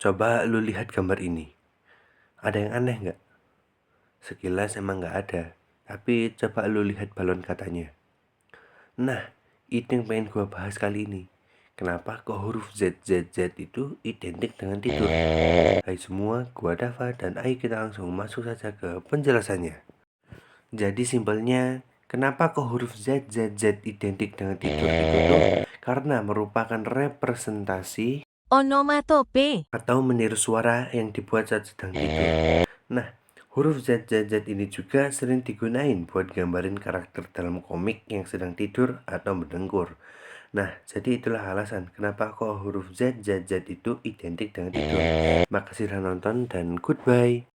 Coba lu lihat gambar ini. Ada yang aneh nggak? Sekilas emang nggak ada. Tapi coba lu lihat balon katanya. Nah, itu yang pengen gua bahas kali ini. Kenapa kok huruf ZZZ itu identik dengan tidur? Hai semua, gua Dava dan ayo kita langsung masuk saja ke penjelasannya. Jadi simpelnya, kenapa kok huruf ZZZ identik dengan tidur itu tuh? Karena merupakan representasi Onomatope. atau meniru suara yang dibuat saat sedang tidur. Nah, huruf ZZZ ini juga sering digunain buat gambarin karakter dalam komik yang sedang tidur atau mendengkur. Nah, jadi itulah alasan kenapa kok huruf ZZZ itu identik dengan tidur. Makasih sudah nonton dan goodbye.